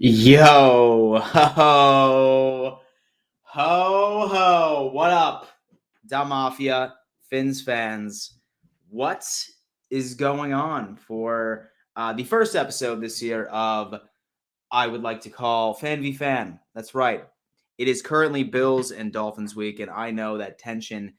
Yo, ho, what up, Da Mafia, Finns fans? What is going on for the first episode this year of I would like to call Fan v Fan? That's right. It is currently Bills and Dolphins week, and I know that tension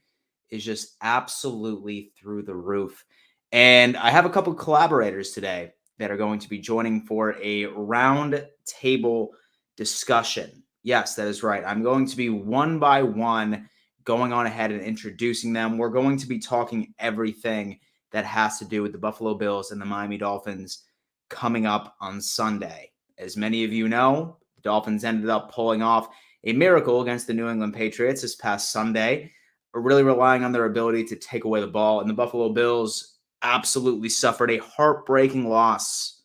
is just absolutely through the roof. And I have a couple collaborators today that are going to be joining for a round table discussion. Yes, that is right. I'm going to be one by one going on ahead and introducing them. We're going to be talking everything that has to do with the Buffalo Bills and the Miami Dolphins coming up on Sunday. As many of you know, the Dolphins ended up pulling off a miracle against the New England Patriots this past Sunday, really relying on their ability to take away the ball. And the Buffalo Bills absolutely suffered a heartbreaking loss.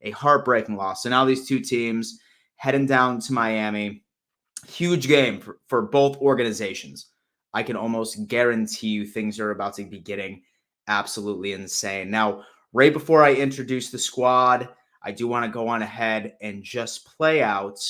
So now these two teams heading down to Miami. Huge game for both organizations. I can almost guarantee you things are about to be getting absolutely insane. Now, right before I introduce the squad, I do want to go on ahead and just play out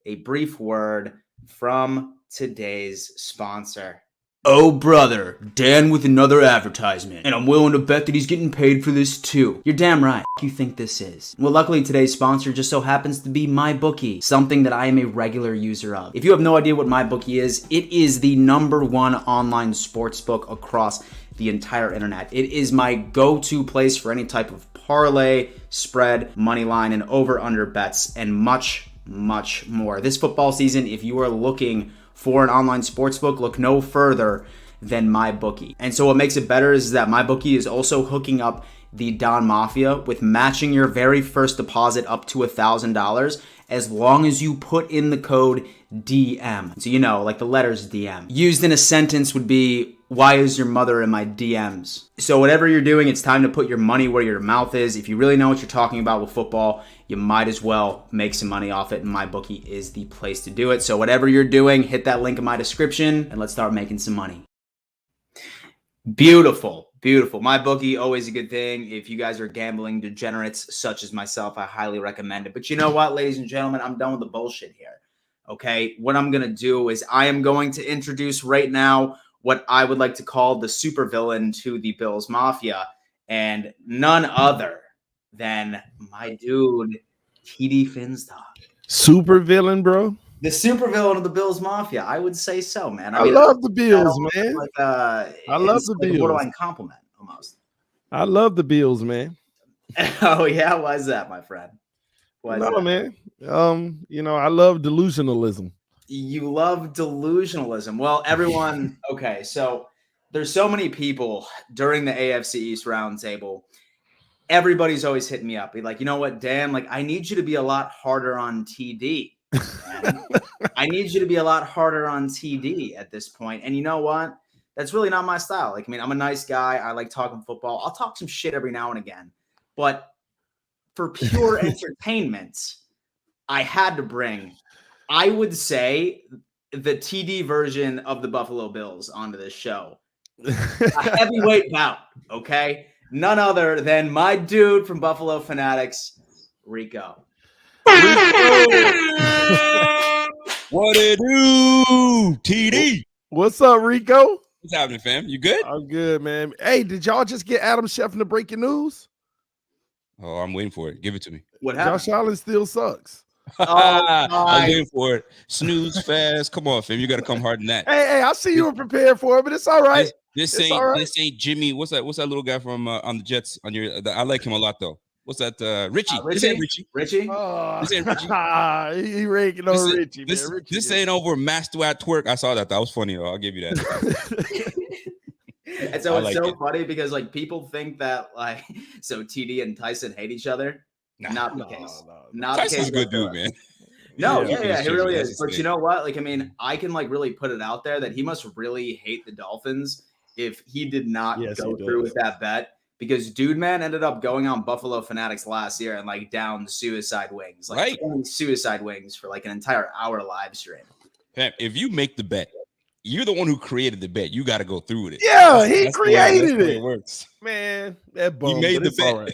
a brief word from today's sponsor. Oh, brother, Dan with another advertisement, and I'm willing to bet that he's getting paid for this too. You're damn right. You think this is? Well, luckily today's sponsor just so happens to be MyBookie, something that I am a regular user of. If you have no idea what MyBookie is, it is the #1 online sportsbook across the entire internet. It is my go-to place for any type of parlay, spread, money line, and over-under bets, and much more. This football season, if you are looking for an online sportsbook, look no further than MyBookie. And so what makes it better is that MyBookie is also hooking up the Don Mafia with matching your very first deposit up to $1,000 as long as you put in the code DM. So, you know, like the letters DM. Used in a sentence would be, why is your mother in my DMs? So whatever you're doing, it's time to put your money where your mouth is. If you really know what you're talking about with football, you might as well make some money off it, and MyBookie is the place to do it. So whatever you're doing, hit that link in my description, and let's start making some money. Beautiful. MyBookie, always a good thing. If you guys are gambling degenerates such as myself, I highly recommend it. But you know what, ladies and gentlemen, I'm done with the bullshit here. Okay, what I'm going to do is I am going to introduce right now what I would like to call the supervillain to the Bills Mafia, and none other than my dude, TD Finstock. Supervillain, bro? The supervillain of the Bills Mafia. I would say so, man. I love the Bills, man. I love the Bills. Borderline compliment, almost. I love the Bills, man. Oh, yeah? Why is that, my friend? Man. I love delusionalism. You love delusionalism. Well, everyone, okay, so there's so many people during the AFC East roundtable. Everybody's always hitting me up. Be like, you know what, Dan, like, I need you to be a lot harder on TD. I need you to be a lot harder on TD at this point. And you know what? That's really not my style. Like, I mean, I'm a nice guy. I like talking football. I'll talk some shit every now and again. But for pure entertainment, I had to bring, I would say, the TD version of the Buffalo Bills onto this show. A heavyweight bout, okay? None other than my dude from Buffalo Fanatics, Rico. What it do, TD? What's up, Rico? What's happening, fam? You good? I'm good, man. Hey, did y'all just get Adam Schefter to breaking news? Oh, I'm waiting for it. Give it to me. What happened? Josh Allen still sucks. I'm waiting for it. Snooze fast. Come on, fam. You got to come hard than that. Hey, I see you were prepared for it, but it's all right. This ain't Jimmy. What's that little guy from on the Jets? I like him a lot though. What's that? Richie. This ain't Richie. Richie? This ain't Richie. He raking on Richie. This ain't over Master at Twerk. I saw that. That was funny though. I'll give you that. And so it's so funny because like people think that like so TD and Tyson hate each other. Not the case. Not Tyson's a good dude, man. No, yeah, he really is. But you know what? Like, I mean, I can like really put it out there that he must really hate the Dolphins if he did not go through with that bet. Because dude, man, ended up going on Buffalo Fanatics last year and like down suicide wings, like suicide wings for like an entire hour live stream. Pam, if you make the bet, you're the one who created the bet. You got to go through with it. Yeah, he created it. It works, man. That bum, he made the bet. Right.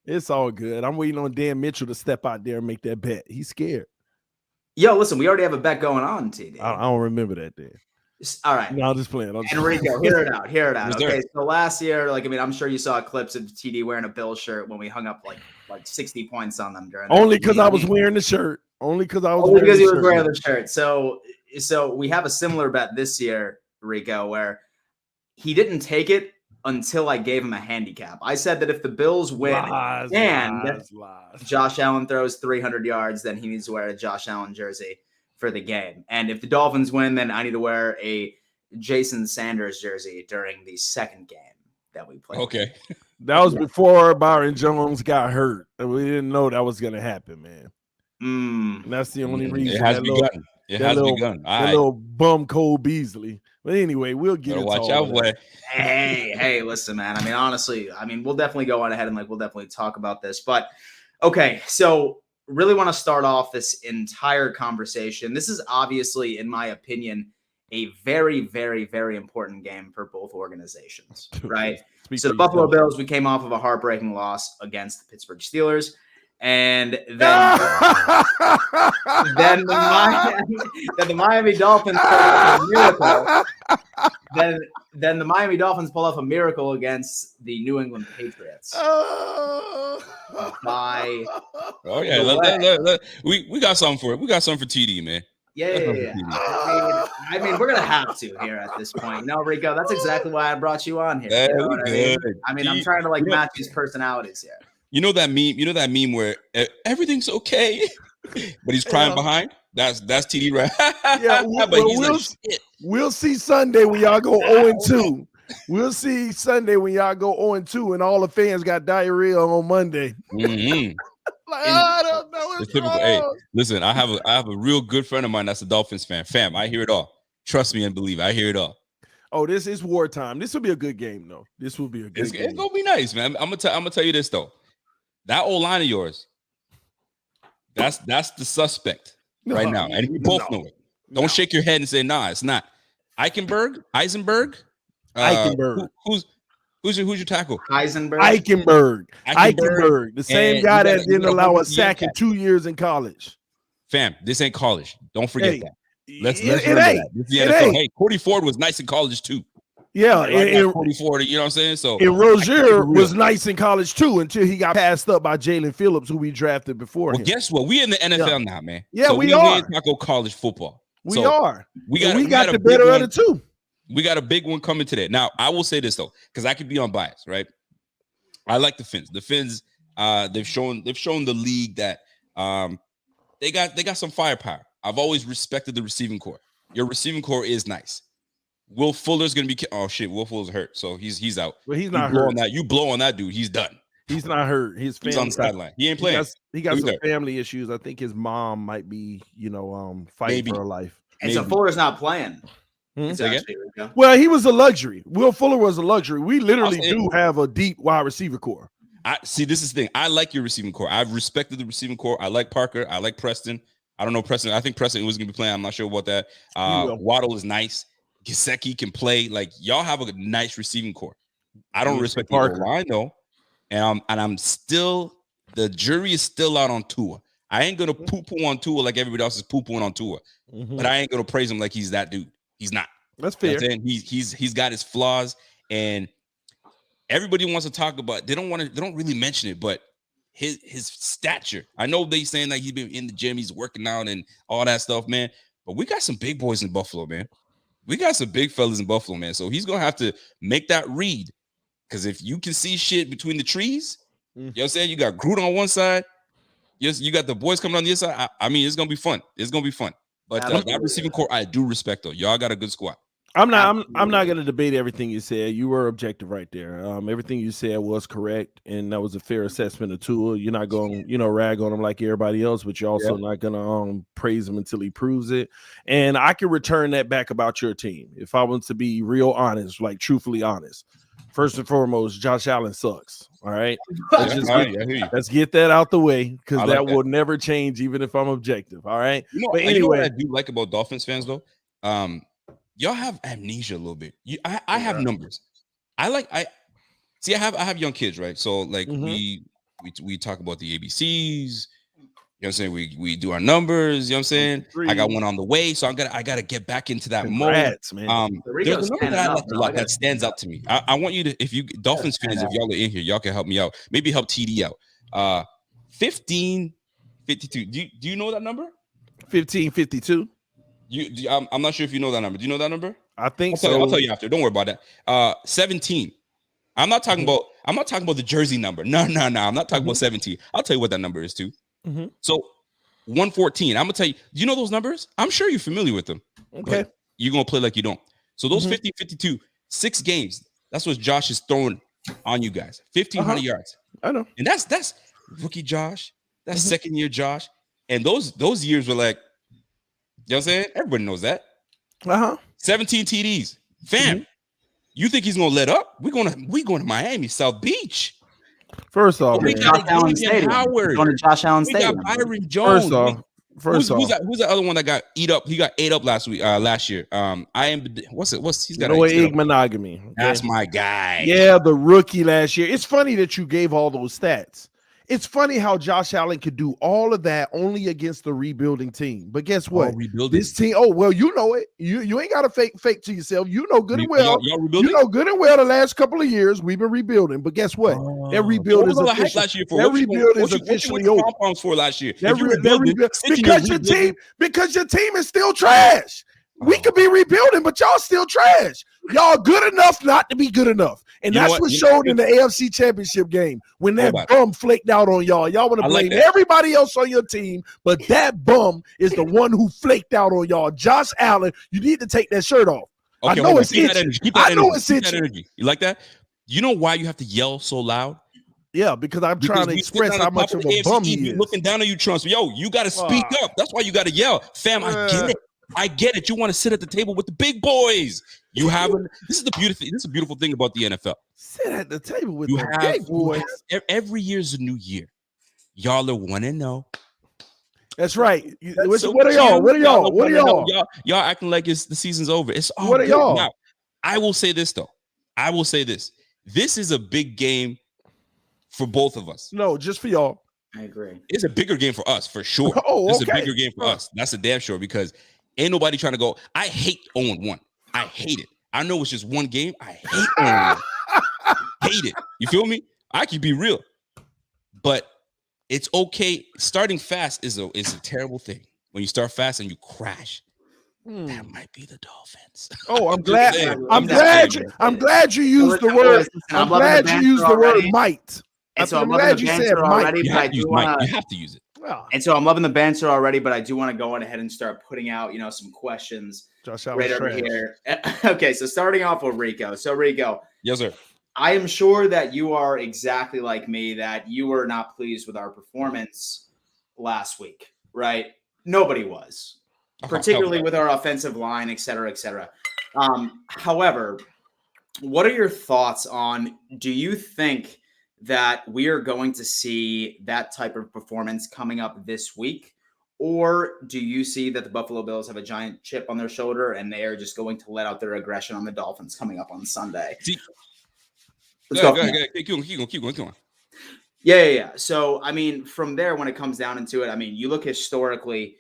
It's all good. I'm waiting on Dan Mitchell to step out there and make that bet. He's scared. Yo, listen, we already have a bet going on, TD. I don't remember that, Dan. All right. No, I'm just playing. Enrico, hear it out. Hear it out. Yes, Okay, sir. so last year, I'm sure you saw clips of TD wearing a Bill shirt when we hung up like 60 points on them during. Only because I was wearing the shirt. Only because I was Only because wearing he the was wearing shirt. the shirt. So we have a similar bet this year, Rico, where he didn't take it until I gave him a handicap. I said that if the Bills win Lies. Josh Allen throws 300 yards, then he needs to wear a Josh Allen jersey for the game. And if the Dolphins win, then I need to wear a Jason Sanders jersey during the second game that we played. Okay. That was before Byron Jones got hurt. And we didn't know that was going to happen, man. And that's the only reason. It has begun. Begun. That little bum Cole Beasley. But anyway, we'll get into watch out, boy. Hey, listen, man. I mean, honestly, we'll definitely go on ahead and we'll definitely talk about this. But okay, so really want to start off this entire conversation. This is obviously, in my opinion, a very, very, very important game for both organizations, right? So the Buffalo Bills, we came off of a heartbreaking loss against the Pittsburgh Steelers. And then the Miami Dolphins pull off a miracle. Then the Miami Dolphins pull off a miracle against the New England Patriots. We got something for it. We got something for TD, man. Yeah. I mean, we're gonna have to here at this point. No, Rico, that's exactly why I brought you on here. You know what I mean? I'm trying to match these personalities here. You know that meme where everything's okay, but he's crying behind? That's TD, right? Yeah, we'll see Sunday when y'all go 0-2. We'll see Sunday when y'all go 0-2 and all the fans got diarrhea on Monday. Mm-hmm. I don't know. It's typical. Hey, listen, I have a real good friend of mine that's a Dolphins fan. Fam, I hear it all. Trust me and believe. I hear it all. Oh, this is wartime. This will be a good game, though. This will be a good game. It's gonna be nice, man. I'm gonna tell you this though. That old line of yours, that's the suspect right now, and we both know it. Don't shake your head and say, "Nah, it's not." Eisenberg. Who's your tackle? Eichenberg. The same guy that didn't allow a sack in 2 years in college. Fam, this ain't college. Don't forget that. Let's remember that. This is the NFL. Hey, Cody Ford was nice in college too. Yeah, and Cody Ford, you know what I'm saying? So and Rozier was nice in college too until he got passed up by Jalen Phillips, who we drafted before him. Guess what? We in the NFL now, man. Yeah, so we are. Ain't talking college football. We are. We got the better of the two. We got a big one coming today. Now, I will say this though, because I could be unbiased, right? I like the Fins. The Fins, they've shown the league that they got some firepower. I've always respected the receiving core. Your receiving core is nice. Will Fuller's gonna be. Oh shit, Will Fuller's hurt, so he's out. Well, he's not hurt. You blow on that dude, he's done. He's not hurt. He's on the sideline. He ain't playing. He got some family issues. I think his mom might be, fighting for her life. And so Fuller's not playing. Well, he was a luxury. Will Fuller was a luxury. We literally do have a deep wide receiver core. See, this is the thing. I like your receiving core. I've respected the receiving core. I like Parker. I like Preston. I don't know Preston. I think Preston was going to be playing. I'm not sure about that. Waddle is nice. Gesicki can play. Like, y'all have a nice receiving core. I don't respect the line though, and I'm still. The jury is still out on Tua. I ain't gonna poo-poo on Tua like everybody else is poo-pooing on Tua, but I ain't gonna praise him like he's that dude. He's not. That's fair. You know he's got his flaws, and everybody wants to talk about. They don't really mention it, but his stature. I know they saying like he's been in the gym, he's working out and all that stuff, man. But we got some big boys in Buffalo, man. We got some big fellas in Buffalo, man. So he's gonna have to make that read, because if you can see shit between the trees, you know what I'm saying? You got Groot on one side, you got the boys coming on the other side. I mean, it's gonna be fun. It's gonna be fun. But that receiving core, I do respect though. Y'all got a good squad. I'm not going to debate everything you said. You were objective right there. Everything you said was correct, and that was a fair assessment of Tua. You're not going, rag on him like everybody else, but you're also not going to praise him until he proves it. And I can return that back about your team if I want to be real honest, like truthfully honest. First and foremost, Josh Allen sucks. All right, let's get that out the way, because that will never change, even if I'm objective. All right, but anyway, what I do like about Dolphins fans though. Y'all have amnesia a little bit. I have numbers. I have young kids, right? So like we we talk about the ABCs. You know what I'm saying? We do our numbers, you know what I'm saying? I got one on the way, so I gotta get back into that Congrats, mode. Man. There's a number that I like a lot that stands out to me. I want you to, if you Dolphins fans, if y'all are in here, y'all can help me out. Maybe help TD out. 1552. Do you know that number? 1552. I'm not sure if you know that number. Do you know that number? I think I'll tell you after. Don't worry about that. 17. I'm not talking about the jersey number. No. I'm not talking about 17. I'll tell you what that number is too. So 114. I'm gonna tell you. Do you know those numbers? I'm sure you're familiar with them. Okay. You're gonna play like you don't. So those 52, 6 games. That's what Josh is throwing on you guys. 1,500 yards. I know. And that's rookie Josh. That's second year Josh. And those years were like, you know what I'm saying? Everybody knows that. 17 TDs. Fam, you think he's gonna let up? We're going to Miami, South Beach. First off, we got Xavier Howard. Going to Josh Allen Stadium. We got Byron Jones. Who's the other one that got eat up? He got ate up last year. He's got monogamy. Okay. That's my guy. Yeah, the rookie last year. It's funny that you gave all those stats. It's funny how Josh Allen could do all of that only against the rebuilding team. But guess what? This team, you know it. You ain't got to fake to yourself. You know good and well. You know good and well the last couple of years we've been rebuilding. But guess what? That rebuild is official. That rebuild is officially over. For last year. Because your team is still trash. We could be rebuilding, but y'all still trash. Y'all good enough not to be good enough. And that's what showed in the AFC Championship game when that bum flaked out on y'all. Y'all want to blame everybody else on your team, but that bum is the one who flaked out on y'all. Josh Allen, you need to take that shirt off. Okay, I know it's itching. I know it's itching. You like that? You know why you have to yell so loud? Yeah, because I'm trying to express how much of a bum he is. Looking down on you, Trump. Yo, you got to speak up. That's why you got to yell. Fam, I get it. You want to sit at the table with the big boys. This is a beautiful thing about the NFL. Sit at the table with the big boys. Every year's a new year. Y'all are 1-0. That's right. What are y'all? Y'all acting like the season's over. It's all what are y'all? Now, I will say this though. This is a big game for both of us. No, just for y'all. I agree. It's a bigger game for us for sure. It's a bigger game for us. That's a damn sure because ain't nobody trying to go. I hate 0-1. I hate it. I know it's just one game. I hate 0-1. Hate it. You feel me? I can be real. But it's okay. Starting fast is a terrible thing. When you start fast and you crash. That might be the Dolphins. Oh, I'm glad. I'm glad you used the word. I'm glad you used the word might. And so I'm glad you said might. You have to use it. And so I'm loving the banter already, but I do want to go on ahead and start putting out, some questions right over here. Okay, so starting off with Rico. So Rico. Yes, sir. I am sure that you are exactly like me, that you were not pleased with our performance last week, right? Nobody was, particularly with our offensive line, et cetera, et cetera. However, what are your thoughts on, do you think that we are going to see that type of performance coming up this week? Or do you see that the Buffalo Bills have a giant chip on their shoulder and they are just going to let out their aggression on the Dolphins coming up on Sunday? Go ahead. Keep going. Yeah. So, from there, when it comes down into it, you look historically,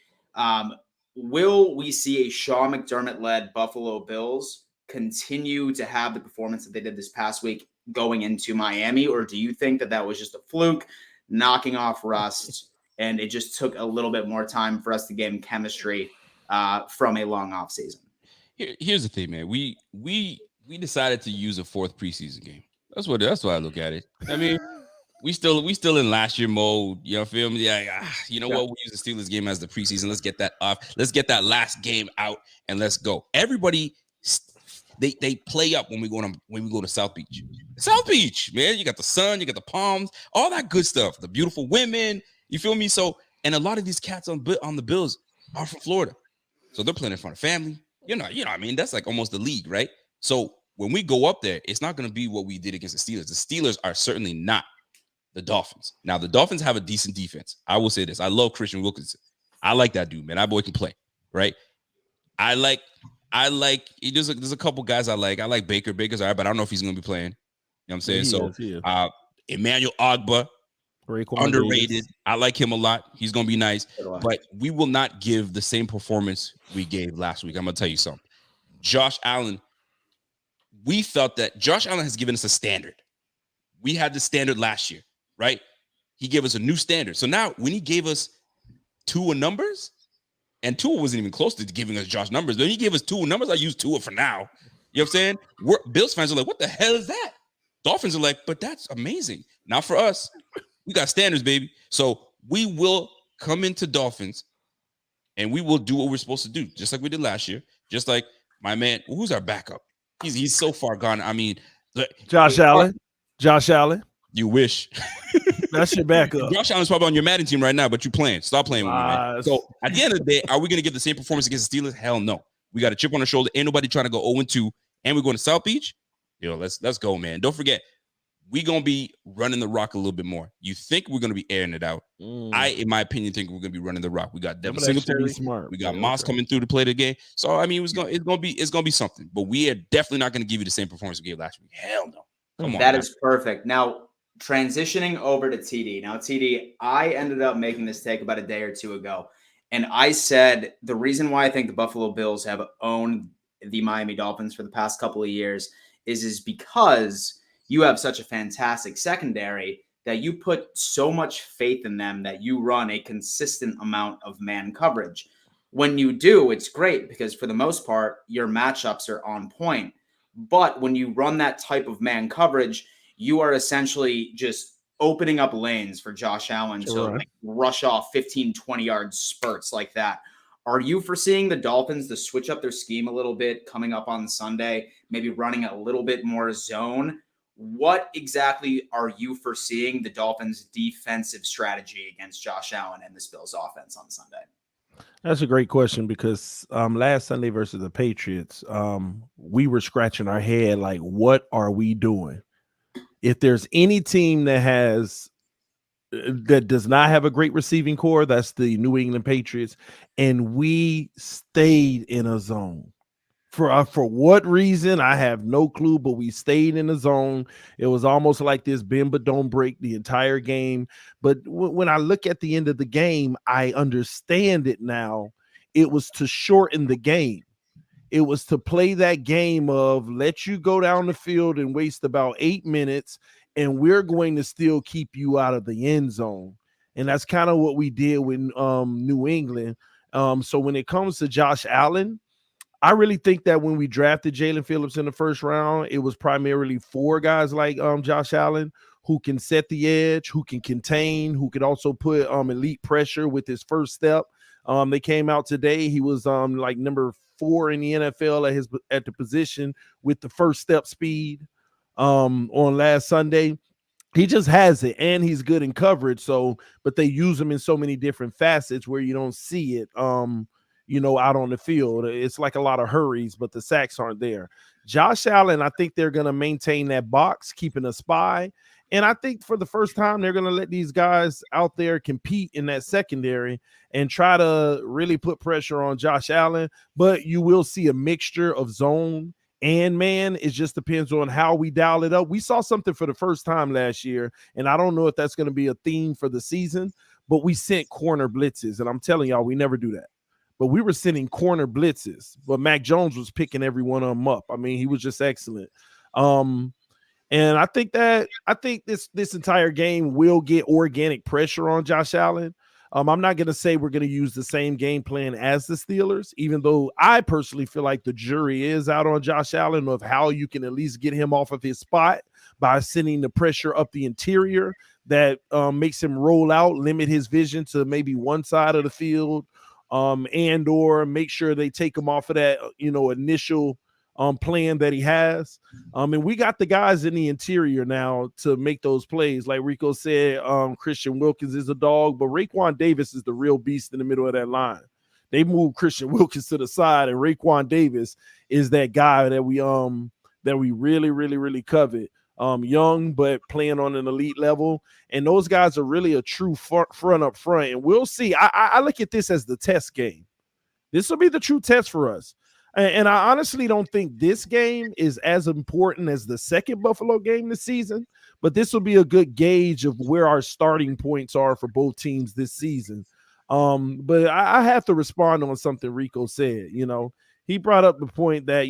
will we see a Sean McDermott-led Buffalo Bills continue to have the performance that they did this past week going into Miami, or do you think that was just a fluke, knocking off rust, and it just took a little bit more time for us to gain chemistry from a long off season? Here's the thing, man. We decided to use a 4th preseason game. That's what I look at it. We still in last year mode. You feel me? Yeah. What? We use the Steelers game as the preseason. Let's get that off. Let's get that last game out and let's go. Everybody. They play up when we go to South Beach. South Beach, man. You got the sun, you got the palms, all that good stuff. The beautiful women. You feel me? So, and a lot of these cats on the Bills are from Florida, so they're playing in front of family. That's like almost the league, right? So when we go up there, it's not going to be what we did against the Steelers. The Steelers are certainly not the Dolphins. Now, the Dolphins have a decent defense. I will say this: I love Christian Wilkinson. I like that dude, man. That boy can play, right? I like. There's a couple guys I like. I like Baker. Baker's all right, but I don't know if he's going to be playing. You know what I'm saying? Emmanuel Ogbah, Underrated. Davis. I like him a lot. He's going to be nice. So But we will not give the same performance we gave last week. I'm going to tell you something. Josh Allen, we felt that Josh Allen has given us a standard. We had the standard last year, right? He gave us a new standard. So now when he gave us Tua numbers, and Tua wasn't even close to giving us Josh numbers, but he gave us Tua numbers. I use Tua for now. You know what I'm saying? Bills fans are like, what the hell is that? Dolphins are like, but that's amazing. Now for us, we got standards, baby. So we will come into Dolphins and we will do what we're supposed to do, just like we did last year. Just like my man, who's our backup? He's so far gone. I mean, Josh Allen. Josh Allen. You wish. That's your backup. Josh Allen's probably on your Madden team right now, but you playing. Stop playing with me, man. So at the end of the day, are we going to give the same performance against the Steelers? Hell no. We got a chip on our shoulder. Ain't nobody trying to go 0-2, and we're going to South Beach. Let's go, man. Don't forget, we're going to be running the rock a little bit more. You think we're going to be airing it out. I, in my opinion, think we're going to be running the rock. We got Devin Singletary. Smart. We got Moss coming through to play the game. So, I mean, it's going to be something. But we are definitely not going to give you the same performance we gave last week. Hell no. Come on. That is perfect. Now, transitioning over to TD. Now, TD, I ended up making this take about a day or two ago. And I said the reason why I think the Buffalo Bills have owned the Miami Dolphins for the past couple of years is because you have such a fantastic secondary that you put so much faith in them that you run a consistent amount of man coverage. When you do, it's great because for the most part, your matchups are on point. But when you run that type of man coverage, you are essentially just opening up lanes for Josh Allen to rush off 15, 20-yard spurts like that. Are you foreseeing the Dolphins to switch up their scheme a little bit coming up on Sunday, maybe running a little bit more zone? What exactly are you foreseeing the Dolphins' defensive strategy against Josh Allen and this Bills offense on Sunday? That's a great question because last Sunday versus the Patriots, we were scratching our head like, what are we doing? If there's any team that does not have a great receiving core, that's the New England Patriots, and we stayed in a zone. For what reason, I have no clue, but we stayed in the zone. It was almost like this bend but don't break the entire game. But when I look at the end of the game, I understand it now. It was to shorten the game. It was to play that game of let you go down the field and waste about 8 minutes, and we're going to still keep you out of the end zone. And that's kind of what we did with New England. So when it comes to Josh Allen, I really think that when we drafted Jalen Phillips in the first round, it was primarily for guys like Josh Allen who can set the edge, who can contain, who could also put elite pressure with his first step. They came out today. He was like number 4 in the NFL at the position with the first step speed on last Sunday. He just has it, and he's good in coverage. So, but they use him in so many different facets where you don't see it. Out on the field. It's like a lot of hurries, but the sacks aren't there. Josh Allen, I think they're going to maintain that box, keeping a spy. And I think for the first time, they're going to let these guys out there compete in that secondary and try to really put pressure on Josh Allen. But you will see a mixture of zone and man. It just depends on how we dial it up. We saw something for the first time last year, and I don't know if that's going to be a theme for the season, but we sent corner blitzes. And I'm telling y'all, we never do that. But we were sending corner blitzes, but Mac Jones was picking every one of them up. I mean, he was just excellent. And I think this entire game will get organic pressure on Josh Allen. I'm not going to say we're going to use the same game plan as the Steelers, even though I personally feel like the jury is out on Josh Allen of how you can at least get him off of his spot by sending the pressure up the interior that makes him roll out, limit his vision to maybe one side of the field. And or make sure they take him off of that, initial plan that he has. And we got the guys in the interior now to make those plays. Like Rico said, Christian Wilkins is a dog, but Raekwon Davis is the real beast in the middle of that line. They moved Christian Wilkins to the side, and Raekwon Davis is that guy that we really, really, really covet. Young, but playing on an elite level. And those guys are really a true front up front. And we'll see. I look at this as the test game. This will be the true test for us. And I honestly don't think this game is as important as the second Buffalo game this season. but this will be a good gauge of where our starting points are for both teams this season. But I have to respond on something Rico said. He brought up the point that,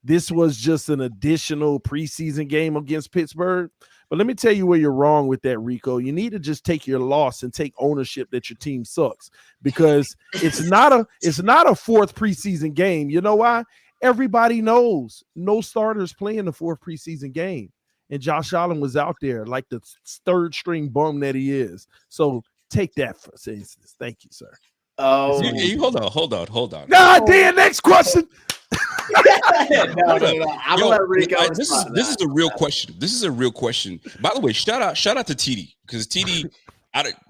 this was just an additional preseason game against Pittsburgh. But let me tell you where you're wrong with that, Rico. You need to just take your loss and take ownership that your team sucks, because it's not a fourth preseason game. You know why? Everybody knows no starters playing the fourth preseason game. And Josh Allen was out there like the third string bum that he is. So take that for instance. Thank you, sir. Oh, hold on. God damn, next question. No. I'm gonna let Rico. This is a real question. This is a real question. By the way, shout out to TD, because TD,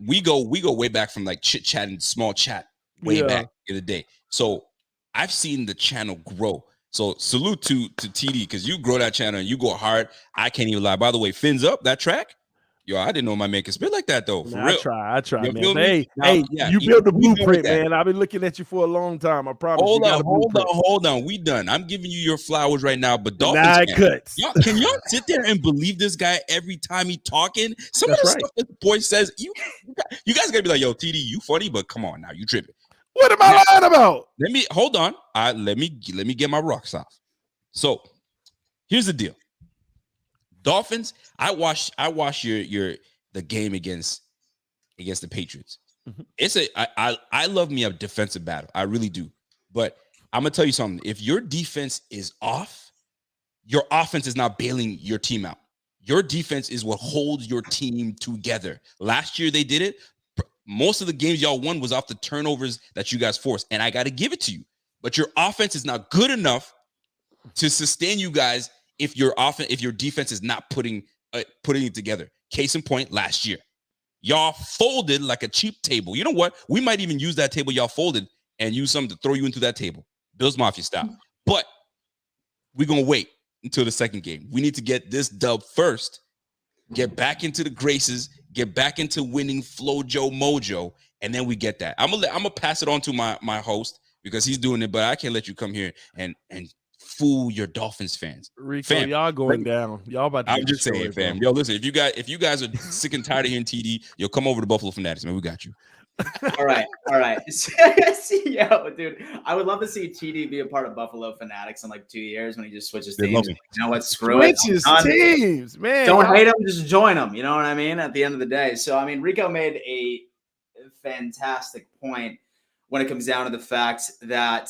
we go way back from like chit chatting, small chat way back in the day. So I've seen the channel grow. So salute to TD, because you grow that channel and you go hard. I can't even lie. By the way, fins up that track. Yo, I didn't know my man could spit like that though. For real. I try, man. You built the blueprint, man. I've been looking at you for a long time. I promise. Hold on. We done. I'm giving you your flowers right now, but Dolphins cuts. Can y'all sit there and believe this guy every time he talking? Some of the stuff that the boy says, you guys gotta be like, yo, TD, you funny, but come on now, you tripping. What am I lying about? Let me hold on. Let me get my rocks off. So here's the deal. Dolphins, I watched the game against the Patriots. Mm-hmm. I love me a defensive battle. I really do. But I'm gonna tell you something. If your defense is off, your offense is not bailing your team out. Your defense is what holds your team together. Last year they did it. Most of the games y'all won was off the turnovers that you guys forced, and I got to give it to you. But your offense is not good enough to sustain you guys if your defense is not putting it together. Case in point, last year, y'all folded like a cheap table. You know what? We might even use that table y'all folded and use something to throw you into that table, Bills Mafia style. But we're gonna wait until the second game. We need to get this dub first, get back into the graces, get back into winning Flojo Mojo, and then we get that. I'm gonna pass it on to my host, because he's doing it, but I can't let you come here and fool your Dolphins fans. Rico, y'all going down. Y'all about to. I'm just saying, fam. Yo, listen, if you guys are sick and tired of hearing TD, you'll come over to Buffalo Fanatics, man. We got you. All right. Yo, dude, I would love to see TD be a part of Buffalo Fanatics in like 2 years when he just switches teams. You know what? Screw it. Switches teams, man. Don't hate him, just join him. You know what I mean? At the end of the day. So, I mean, Rico made a fantastic point when it comes down to the fact that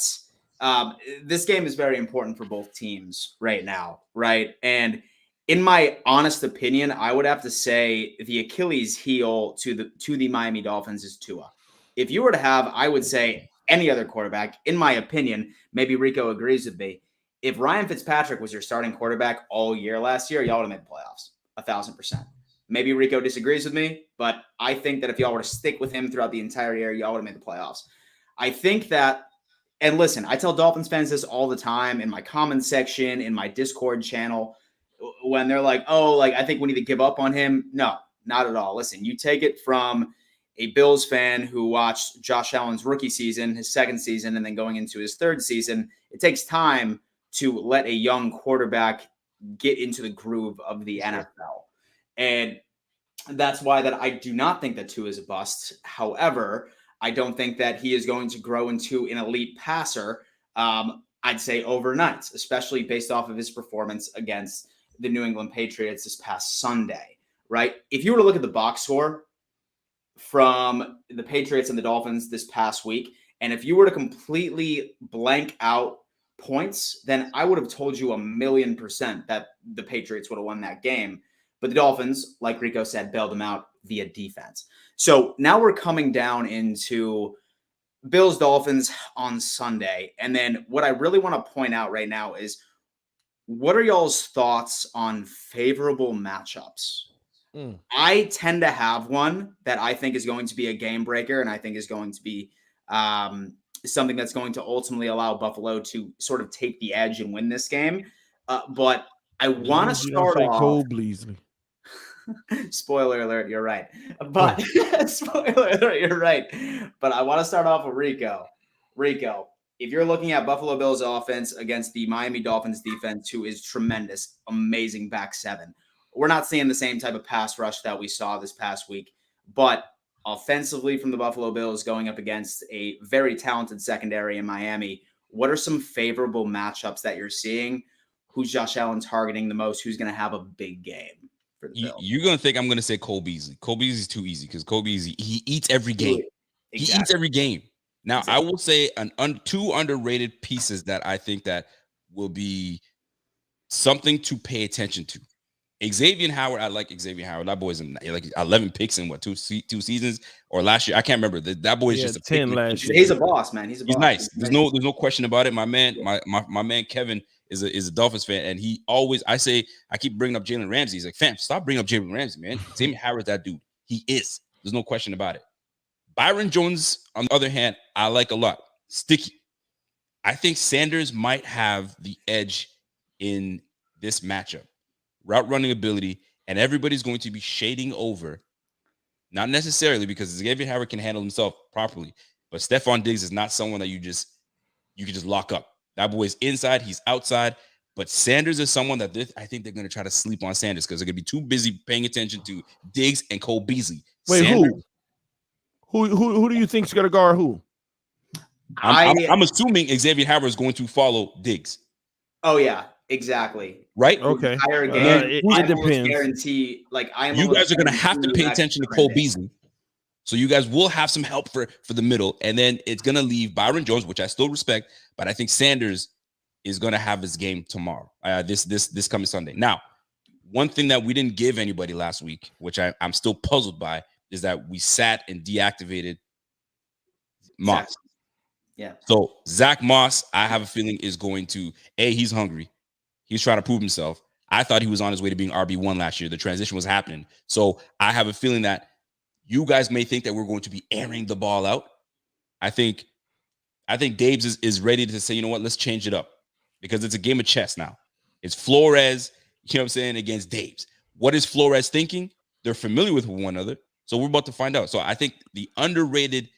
this game is very important for both teams right now, right? And in my honest opinion, I would have to say the Achilles heel to the Miami Dolphins is Tua. If you were to have, I would say, any other quarterback, in my opinion, maybe Rico agrees with me. If Ryan Fitzpatrick was your starting quarterback all year last year, y'all would have made the playoffs, 1,000%. Maybe Rico disagrees with me, but I think that if y'all were to stick with him throughout the entire year, y'all would have made the playoffs. I think that, and listen, I tell Dolphins fans this all the time in my comment section, in my Discord channel, when they're like, oh, like, I think we need to give up on him. No, not at all. Listen, you take it from a Bills fan who watched Josh Allen's rookie season, his second season, and then going into his third season. It takes time to let a young quarterback get into the groove of the NFL. And that's why that I do not think that Tua is a bust. However, I don't think that he is going to grow into an elite passer, I'd say overnight, especially based off of his performance against the New England Patriots this past Sunday, right? If you were to look at the box score from the Patriots and the Dolphins this past week, and if you were to completely blank out points, then I would have told you 1,000,000% that the Patriots would have won that game. But the Dolphins, like Rico said, bailed them out via defense. So now we're coming down into Bills Dolphins on Sunday. And then what I really want to point out right now is, what are y'all's thoughts on favorable matchups? I tend to have one that I think is going to be a game breaker, and I think is going to be something that's going to ultimately allow Buffalo to sort of take the edge and win this game. But I want to start off. Cole Beasley. Spoiler alert, you're right. But spoiler alert, you're right. But I want to start off with Rico. Rico, if you're looking at Buffalo Bills offense against the Miami Dolphins defense, who is tremendous, amazing back seven, we're not seeing the same type of pass rush that we saw this past week. But offensively from the Buffalo Bills going up against a very talented secondary in Miami, what are some favorable matchups that you're seeing? Who's Josh Allen targeting the most? Who's going to have a big game for the Bills? You're going to think I'm going to say Cole Beasley. Cole Beasley's too easy because Cole Beasley, he eats every game. Exactly. He eats every game. Now, exactly. I will say two underrated pieces that I think that will be something to pay attention to. Xavier Howard, I like Xavier Howard. That boy's in like 11 picks in what, two seasons or last year. I can't remember. That boy is just a 10 last year. He's a boss, man. He's nice. There's no question about it. My man, my man Kevin is a Dolphins fan, and he always, I keep bringing up Jalen Ramsey. He's like, fam, stop bringing up Jalen Ramsey, man. Xavier Howard's that dude. He is. There's no question about it. Byron Jones, on the other hand, I like a lot. Sticky. I think Sanders might have the edge in this matchup. Route running ability, and everybody's going to be shading over, not necessarily because Xavier Howard can handle himself properly, but Stephon Diggs is not someone that you can just lock up. That boy is inside, he's outside, but Sanders is someone that I think they're going to try to sleep on Sanders because they're going to be too busy paying attention to Diggs and Cole Beasley. Wait, Sanders, who do you think's going to guard who? I'm assuming Xavier Howard is going to follow Diggs. Oh yeah. Exactly. Right. Okay. It depends. Guarantee, you guys are going to have to pay attention to Cole Beasley, so you guys will have some help for the middle, and then it's going to leave Byron Jones, which I still respect, but I think Sanders is going to have his game tomorrow. This coming Sunday. Now, one thing that we didn't give anybody last week, which I'm still puzzled by, is that we sat and deactivated Moss. Yeah. So Zach Moss, I have a feeling is going to he's hungry. He's trying to prove himself. I thought he was on his way to being RB1 last year. The transition was happening. So I have a feeling that you guys may think that we're going to be airing the ball out. I think Daves is ready to say, you know what, let's change it up because it's a game of chess now. It's Flores, you know what I'm saying, against Daves. What is Flores thinking? They're familiar with one another. So we're about to find out. So I think the underrated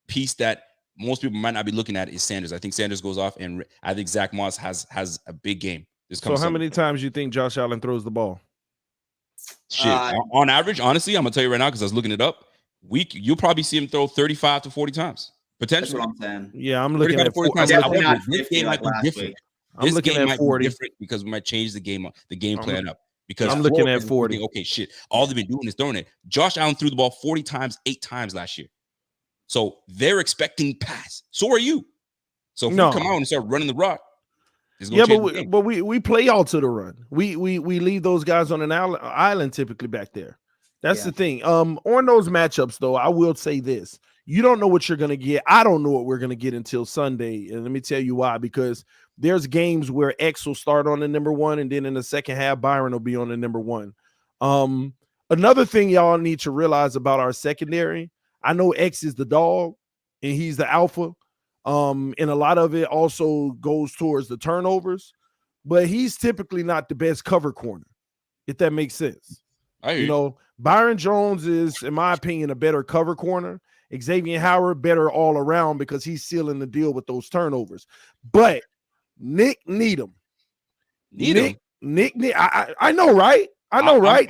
piece that most people might not be looking at is Sanders. I think Sanders goes off, and I think Zach Moss has a big game. So how many times do you think Josh Allen throws the ball? Shit, on average, honestly, I'm gonna tell you right now because I was looking it up. You'll probably see him throw 35 to 40 times potentially. That's what I'm saying. Yeah, I'm looking at 40 times. This game might be different. I'm looking at 40 because we might change the game plan up. Because I'm looking at 40. Okay, shit. All they've been doing is throwing it. Josh Allen threw the ball 40 times, 8 times last year. So they're expecting pass. So are you. So if we come out and start running the rock, but we play all to the run. We leave those guys on an island typically back there. That's the thing. On those matchups, though, I will say this: you don't know what you're gonna get. I don't know what we're gonna get until Sunday, and let me tell you why. Because there's games where X will start on the number 1, and then in the second half, Byron will be on the number 1. Another thing y'all need to realize about our secondary. I know X is the dog and he's the alpha. And a lot of it also goes towards the turnovers, but he's typically not the best cover corner, if that makes sense. Byron Jones is, in my opinion, a better cover corner. Xavier Howard better all around because he's sealing the deal with those turnovers. But Nick Needham. I know, right?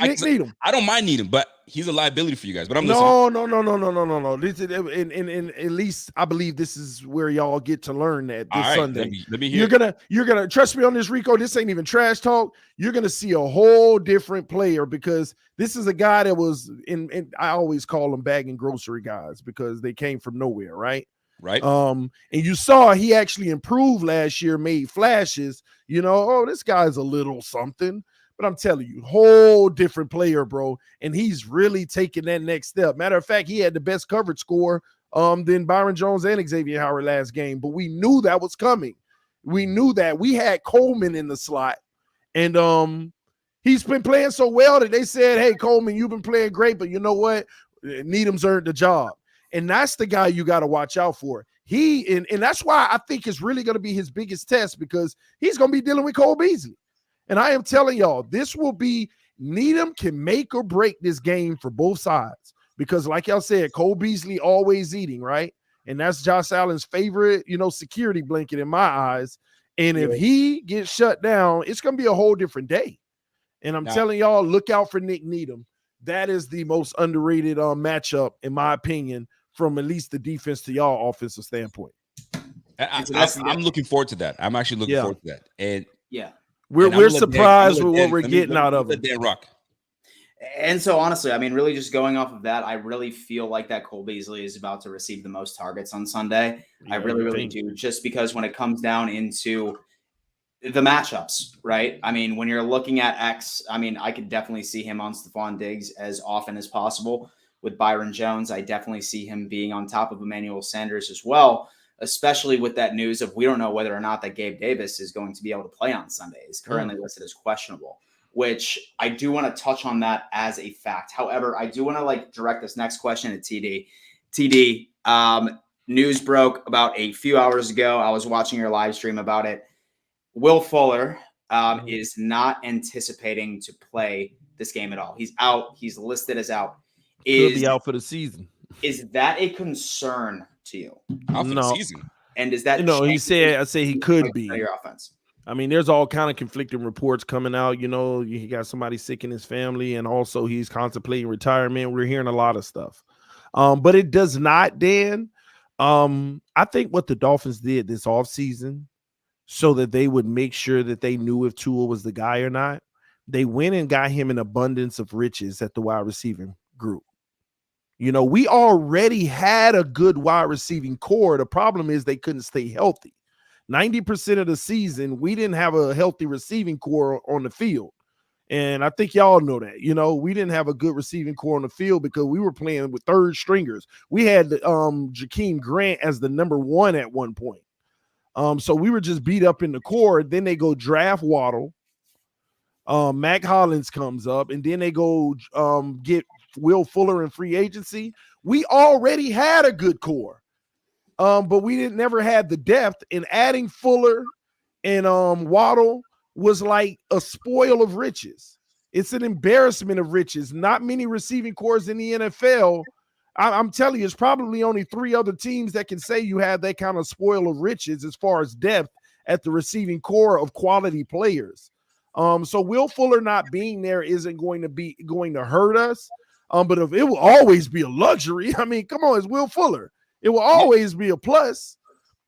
Nick Needham. I don't mind Needham, but he's a liability for you guys. But I'm listening. No. This is, and at least I believe this is where y'all get to learn that this Sunday. Let me hear. You're gonna trust me on this, Rico. This ain't even trash talk. You're gonna see a whole different player because this is a guy that was in I always call them bagging grocery guys because they came from nowhere, right? Right. And you saw he actually improved last year, made flashes. This guy's a little something. But I'm telling you, whole different player, bro. And he's really taking that next step. Matter of fact, he had the best coverage score than Byron Jones and Xavier Howard last game. But we knew that was coming. We knew that. We had Coleman in the slot. And he's been playing so well that they said, hey, Coleman, you've been playing great. But you know what? Needham's earned the job. And that's the guy you got to watch out for. And that's why I think it's really going to be his biggest test because he's going to be dealing with Cole Beasley. And I am telling y'all, this will be Needham can make or break this game for both sides because, like y'all said, Cole Beasley always eating, right? And that's Josh Allen's favorite, security blanket in my eyes. And if he gets shut down, it's going to be a whole different day. And I'm telling y'all, look out for Nick Needham. That is the most underrated matchup, in my opinion, from at least the defense to y'all offensive standpoint. I'm looking forward to that. I'm actually looking forward to that. And we're surprised with what we're getting out of him. Dan rock. And so, honestly, I mean, really just going off of that, I really feel like that Cole Beasley is about to receive the most targets on Sunday. I really do, just because when it comes down into the matchups, right? I mean, when you're looking at X, I mean, I could definitely see him on Stephon Diggs as often as possible. With Byron Jones, I definitely see him being on top of Emmanuel Sanders as well, especially with that news of we don't know whether or not that Gabe Davis is going to be able to play on Sunday. He's currently listed as questionable, which I do want to touch on that as a fact. However, I do want to direct this next question to TD. TD, news broke about a few hours ago. I was watching your live stream about it. Will Fuller is not anticipating to play this game at all. He's out. He's listed as out. Could be out for the season. Is that a concern to you? Out for the season. And is that he said? I say he could be your offense. I mean, there's all kind of conflicting reports coming out. You know, he got somebody sick in his family, and also he's contemplating retirement. We're hearing a lot of stuff, but it does not, Dan. I think what the Dolphins did this offseason, so that they would make sure that they knew if Tua was the guy or not, they went and got him an abundance of riches at the wide receiving group. You know, we already had a good wide receiving core. The problem is they couldn't stay healthy. 90% of the season, we didn't have a healthy receiving core on the field. And I think y'all know that. You know, we didn't have a good receiving core on the field because we were playing with third stringers. We had Jakeem Grant as the number one at one point. So we were just beat up in the core. Then they go draft Waddle. Mac Hollins comes up, and then they go get Will Fuller in free agency. We already had a good core, but we never had the depth. And adding Fuller and Waddle was like a spoil of riches. It's an embarrassment of riches. Not many receiving cores in the NFL. I'm telling you, it's probably only 3 other teams that can say you have that kind of spoil of riches as far as depth at the receiving core of quality players. So Will Fuller not being there isn't going to hurt us. But if it will always be a luxury. I mean, come on, it's Will Fuller. It will always be a plus,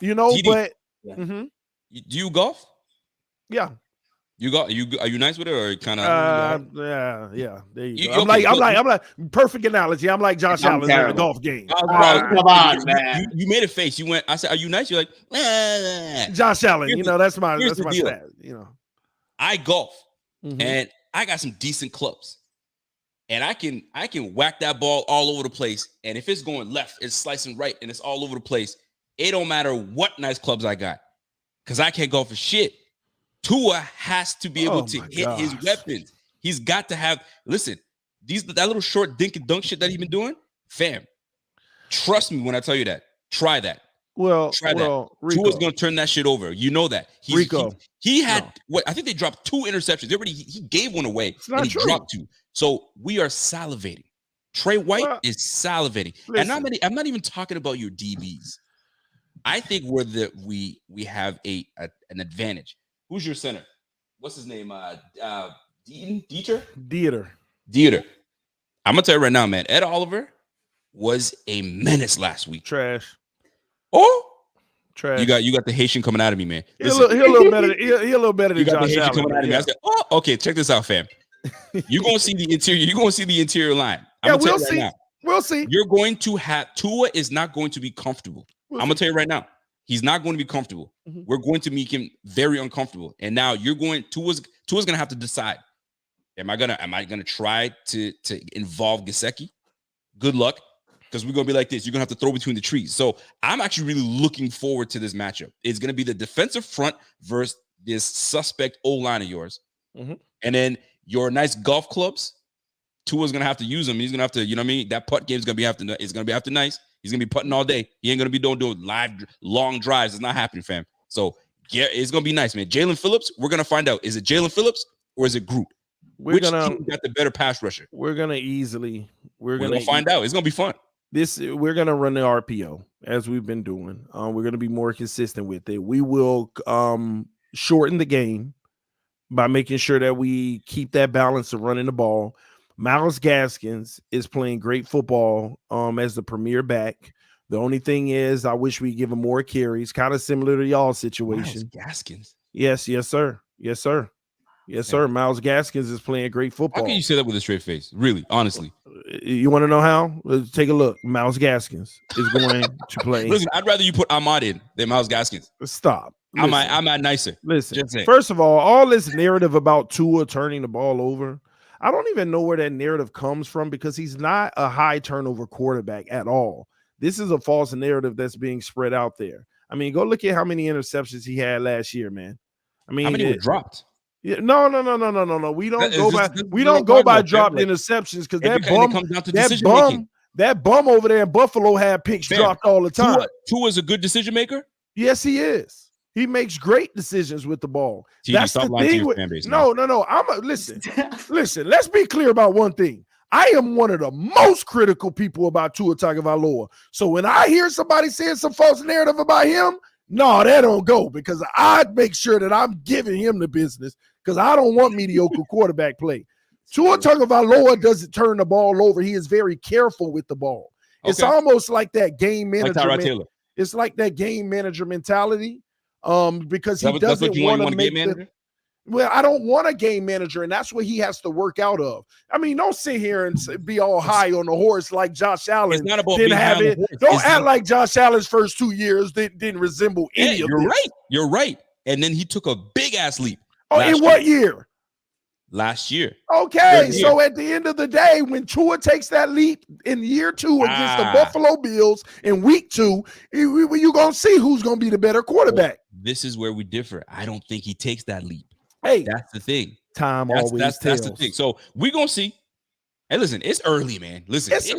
you know. TD, but do you golf? Yeah. Are you nice with it or kind of? Yeah. There you go. I'm like perfect analogy. I'm like Josh Allen in the golf game. Come on, man. You made a face. You went. I said, "Are you nice?" You're like, Josh Allen. You know, that's my stat. You know, I golf, and I got some decent clubs, and I can whack that ball all over the place. And if it's going left, it's slicing right, and it's all over the place. It don't matter what nice clubs I got, because I can't golf for shit. Tua has to be able to hit his weapons. He's got to have. Listen, that little short dink and dunk shit that he's been doing, fam. Trust me when I tell you that. Try that. Try that. Tua's gonna turn that shit over. You know that. He had what I think they dropped 2 interceptions. He gave one away and he dropped 2. So we are salivating. Trey White is salivating. Listen. And I'm not even talking about your DBs. I think we have an advantage. Who's your center? What's his name? Dieter. I'm gonna tell you right now, man. Ed Oliver was a menace last week. Trash. You got the Haitian coming out of me, man. He a little better. He a little better than Josh Allen. Coming out of me. I said, okay. Check this out, fam. You're gonna see the interior. You're gonna see the interior line. We'll see. Right, we'll see. You're going to have Tua is not going to be comfortable. I'm gonna tell you right now. He's not going to be comfortable. We're going to make him very uncomfortable. And now Tua's gonna have to decide. Am I gonna try to involve Gesicki? Good luck. Because we're gonna be like this. You're gonna have to throw between the trees. So I'm actually really looking forward to this matchup. It's gonna be the defensive front versus this suspect O-line of yours. And then your nice golf clubs. Tua's gonna have to use them. He's gonna have to, you know what I mean? That putt game is gonna be after nice. He's gonna be putting all day. He ain't gonna be doing live long drives. It's not happening, fam. So yeah, it's gonna be nice, man. Jalen Phillips, we're gonna find out. Is it Jalen Phillips or is it Groot? Which team got the better pass rusher? We're gonna find out. It's gonna be fun. We're gonna run the RPO as we've been doing. We're gonna be more consistent with it. We will shorten the game. by making sure that we keep that balance of running the ball. Myles Gaskins is playing great football as the premier back. The only thing is, I wish we give him more carries, kind of similar to y'all's situation. Myles Gaskins. Yes, sir. Yes, sir. Yes, sir. Myles Gaskins is playing great football. How can you say that with a straight face? Really, honestly. You want to know how? Let's take a look. Myles Gaskins is going to play. Listen, I'd rather you put Ahmad in than Myles Gaskins. Stop. I'm at nicer. Listen, first of all this narrative about Tua turning the ball over, I don't even know where that narrative comes from because he's not a high turnover quarterback at all. This is a false narrative that's being spread out there. I mean, go look at how many interceptions he had last year, man. I mean, how many were dropped? Yeah, no. We don't go by dropped interceptions because that bum over there in Buffalo had picks dropped all the time. Tua is a good decision maker. Yes, he is. He makes great decisions with the ball. That's the thing. Listen. Let's be clear about one thing. I am one of the most critical people about Tua Tagovailoa. So when I hear somebody saying some false narrative about him, no, that don't go because I make sure that I'm giving him the business because I don't want mediocre quarterback play. Tua Tagovailoa doesn't turn the ball over. He is very careful with the ball. Okay. It's almost like that game manager. It's like that game manager mentality. Because he doesn't want to make the. Well, I don't want a game manager, and that's what he has to work out of. I mean, don't sit here and be all high on the horse like Josh Allen. It's not about being high on the horse. Don't act like Josh Allen's first 2 years didn't resemble any of this. You're right. And then he took a big ass leap. Oh, in what year? Last year. Okay, so at the end of the day, when Tua takes that leap in year 2 against the Buffalo Bills in week 2, you're going to see who's going to be the better quarterback. This is where we differ. I don't think he takes that leap. Hey, that's the thing. Always tells. That's the thing. So we're going to see. Hey, listen, it's early, man. Listen, it's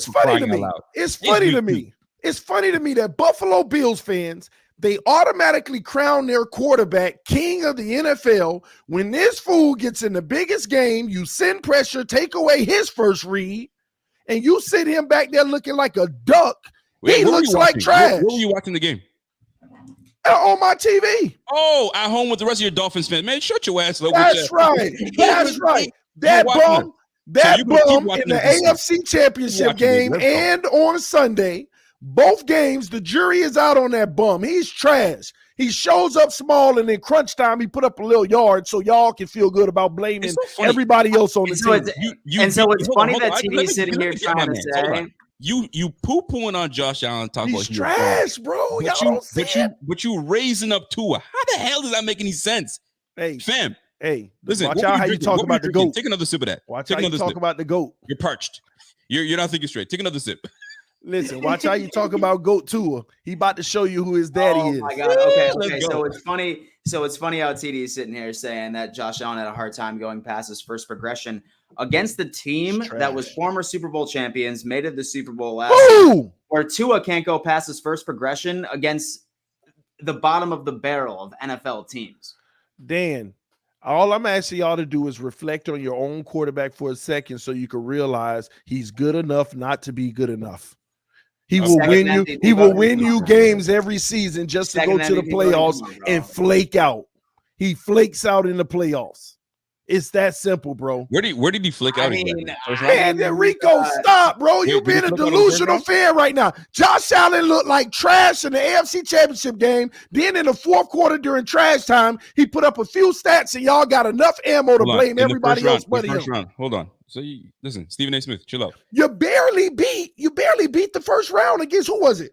funny to me. It's funny to me. It's funny to me that Buffalo Bills fans, they automatically crown their quarterback king of the NFL. When this fool gets in the biggest game, you send pressure, take away his first read, and you sit him back there looking like a duck. He looks like trash. Where were you watching the game? On my TV. Oh, at home with the rest of your Dolphins fans. Man, shut your ass up. That's right. That's right. That bum in the AFC Championship game and on Sunday, both games, the jury is out on that bum. He's trash. He shows up small, and in crunch time, he put up a little yard so y'all can feel good about blaming everybody else on the team. So it's funny that TD's sitting here trying to say. You poo-pooing on Josh Allen. He's trash, bro. But you raising up Tua. How the hell does that make any sense? Hey, fam. Hey, listen. Watch out how you talk about the GOAT. Take another sip of that. Watch how you talk about the GOAT. You're parched. You're not thinking straight. Take another sip. Listen, watch how you talk about GOAT Tua. He about to show you who his daddy is. Oh my God. Okay. So it's funny. So it's funny how TD is sitting here saying that Josh Allen had a hard time going past his first progression against the team that was former Super Bowl champions, made it the Super Bowl last year, where Tua can't go past his first progression against the bottom of the barrel of NFL teams. Dan, all I'm asking y'all to do is reflect on your own quarterback for a second so you can realize he's good enough not to be good enough. He will win you. He will win you games every season just to go to the playoffs and flake out. He flakes out in the playoffs. It's that simple, bro. Where did he flick out? Man, Rico, stop, bro. You being a delusional fan right now. Josh Allen looked like trash in the AFC Championship game. Then in the fourth quarter during trash time, he put up a few stats, and y'all got enough ammo to blame everybody else but him. Hold on. So listen, Stephen A. Smith, chill out. You barely beat the first round against who was it?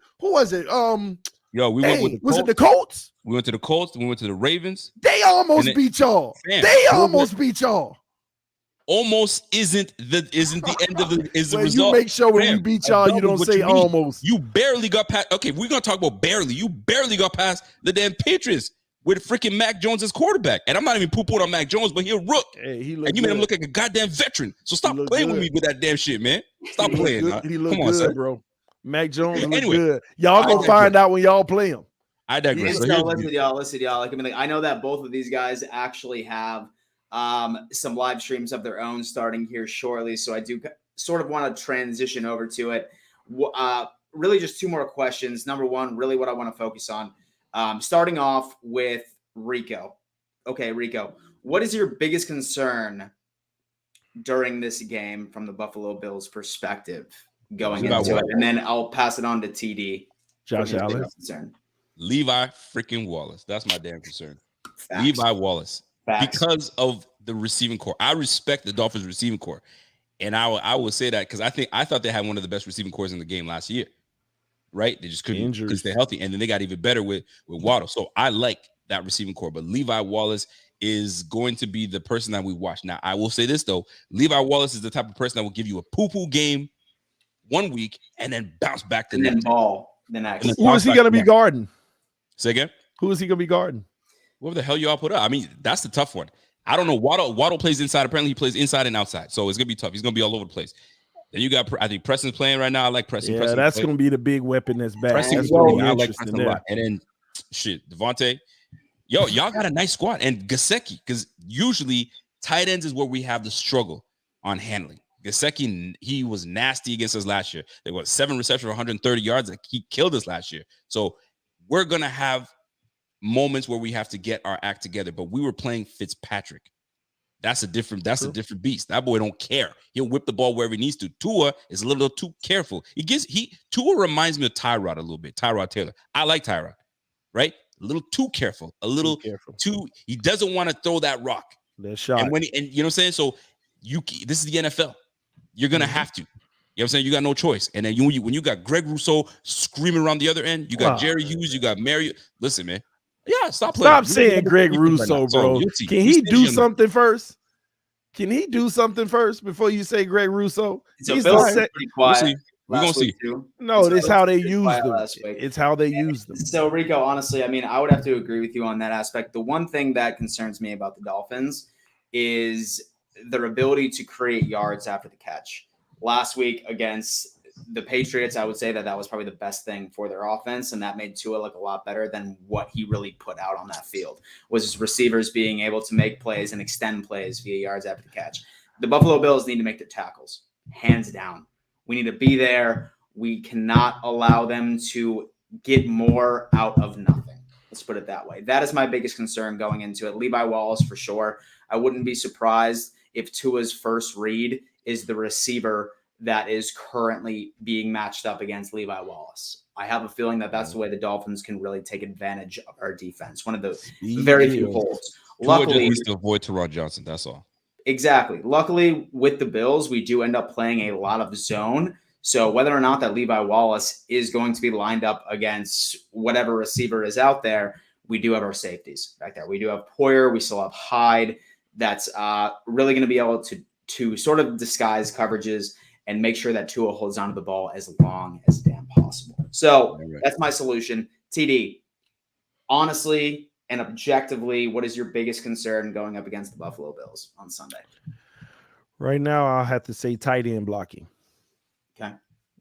Yo, we went with the Colts. Was it the Colts? We went to the Colts. We went to the Ravens. They almost beat y'all. Almost isn't the end of the result. You make sure when we beat y'all, you don't say almost. You barely got past. Okay, we're gonna talk about barely. You barely got past the damn Patriots with freaking Mac Jones as quarterback. And I'm not even poo-pooing on Mac Jones, but he's a rook. Hey, and you made him look like a goddamn veteran. So stop playing with me with that damn shit, man. Stop playing. He looked good, bro. Mac Jones look good. Y'all gonna find out when y'all play him. I digress. Listen, y'all. I know that both of these guys actually have some live streams of their own starting here shortly, so I do sort of want to transition over to it. Really, just two more questions. Number one, really, what I want to focus on, starting off with Rico. Okay, Rico, what is your biggest concern during this game from the Buffalo Bills perspective going into it? And then I'll pass it on to TD. Josh Allen. Levi freaking Wallace. That's my damn concern. Facts. Levi Wallace. Facts. Because of the receiving core. I respect the Dolphins receiving core. And I would say that because I thought they had one of the best receiving cores in the game last year. Right? They just couldn't because they're healthy. And then they got even better with Waddle. So I like that receiving core. But Levi Wallace is going to be the person that we watch. Now, I will say this, though. Levi Wallace is the type of person that will give you a poo-poo game 1 week and then bounce back the next. Ball the next. Who is he going to be guarding? Say again? Who is he going to be guarding? Whoever the hell y'all put up. I mean, that's the tough one. I don't know. Waddle plays inside. Apparently, he plays inside and outside. So it's going to be tough. He's going to be all over the place. Then you got, I think Preston's playing right now. I like Preston. Yeah, Preston that's going to be the big weapon that's back. Preston, I like Preston a lot. And then, Devontae. Y'all got a nice squad. And Gesicki, because usually tight ends is where we have the struggle on handling. Gesicki, he was nasty against us last year. They were 7 receptions for 130 yards. Like, he killed us last year. So we're going to have moments where we have to get our act together. But we were playing Fitzpatrick. That's a different beast. That boy don't care. He'll whip the ball wherever he needs to. Tua is a little too careful. Tua reminds me of Tyrod a little bit. Tyrod Taylor. I like Tyrod, right? A little too careful. Too. He doesn't want to throw that rock. That shot. And you know what I'm saying? So this is the NFL. You're gonna have to. You know what I'm saying? You got no choice. And then when you got Greg Rousseau screaming around the other end, you got Jerry Hughes, you got Mario. Listen, man. Yeah, stop saying Greg Rousseau, bro. Can he do something first? Can he do something first before you say Greg Rousseau? He's pretty quiet. We're going to see. No, it's how they use them. It's how they use them. So, Rico, honestly, I mean, I would have to agree with you on that aspect. The one thing that concerns me about the Dolphins is their ability to create yards after the catch. Last week against the Patriots, I would say that was probably the best thing for their offense, and that made Tua look a lot better than what he really put out on that field, was his receivers being able to make plays and extend plays via yards after the catch. The Buffalo Bills need to make their tackles, hands down. We need to be there. We cannot allow them to get more out of nothing. Let's put it that way. That is my biggest concern going into it. Levi Wallace, for sure. I wouldn't be surprised if Tua's first read is the receiver that is currently being matched up against Levi Wallace. I have a feeling that that's the way the Dolphins can really take advantage of our defense. One of the very few holes. Luckily, to avoid Teron Johnson. That's all. Exactly. Luckily, with the Bills, we do end up playing a lot of zone. So whether or not that Levi Wallace is going to be lined up against whatever receiver is out there, we do have our safeties back there. We do have Poyer. We still have Hyde. That's really going to be able to sort of disguise coverages and make sure that Tua holds onto the ball as long as damn possible. So that's my solution. TD, honestly and objectively, what is your biggest concern going up against the Buffalo Bills on Sunday? Right now, I'll have to say tight end blocking. Okay.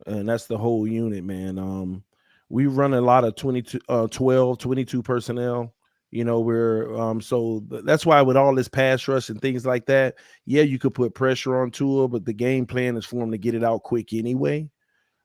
And that's the whole unit, man. We run a lot of 12, 22 personnel. You know, we're so that's why with all this pass rush and things like that, yeah, you could put pressure on Tua, but the game plan is for him to get it out quick anyway.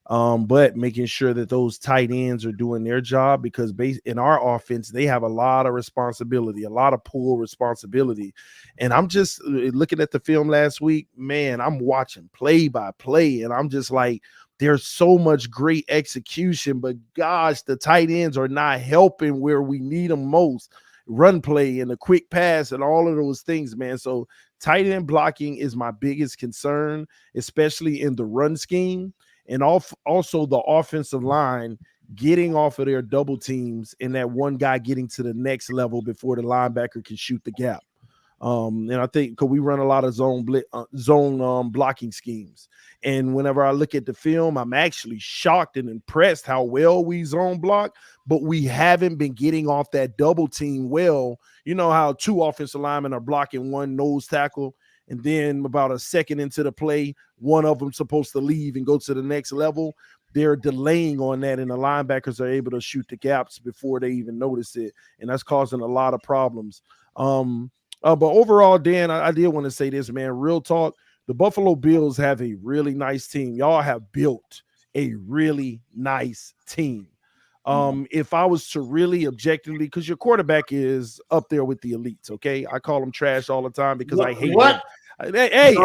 But making sure that those tight ends are doing their job, because in our offense, they have a lot of responsibility, a lot of pull responsibility. And I'm just looking at the film last week, man, I'm watching play by play, and I'm just like, there's so much great execution, but gosh, the tight ends are not helping where we need them most. Run play and the quick pass and all of those things, man. So tight end blocking is my biggest concern, especially in the run scheme. And also the offensive line getting off of their double teams and that one guy getting to the next level before the linebacker can shoot the gap. And I think because we run a lot of zone blocking schemes. And whenever I look at the film, I'm actually shocked and impressed how well we zone block, but we haven't been getting off that double team well. You know how 2 offensive linemen are blocking 1 nose tackle, and then about a second into the play, one of them supposed to leave and go to the next level. They're delaying on that, and the linebackers are able to shoot the gaps before they even notice it, and that's causing a lot of problems. But overall, Dan, I did want to say this, man. Real talk, the Buffalo Bills have a really nice team. Y'all have built a really nice team. If I was to really objectively, because your quarterback is up there with the elites, okay? I call them trash all the time because I hate what? him. Hey,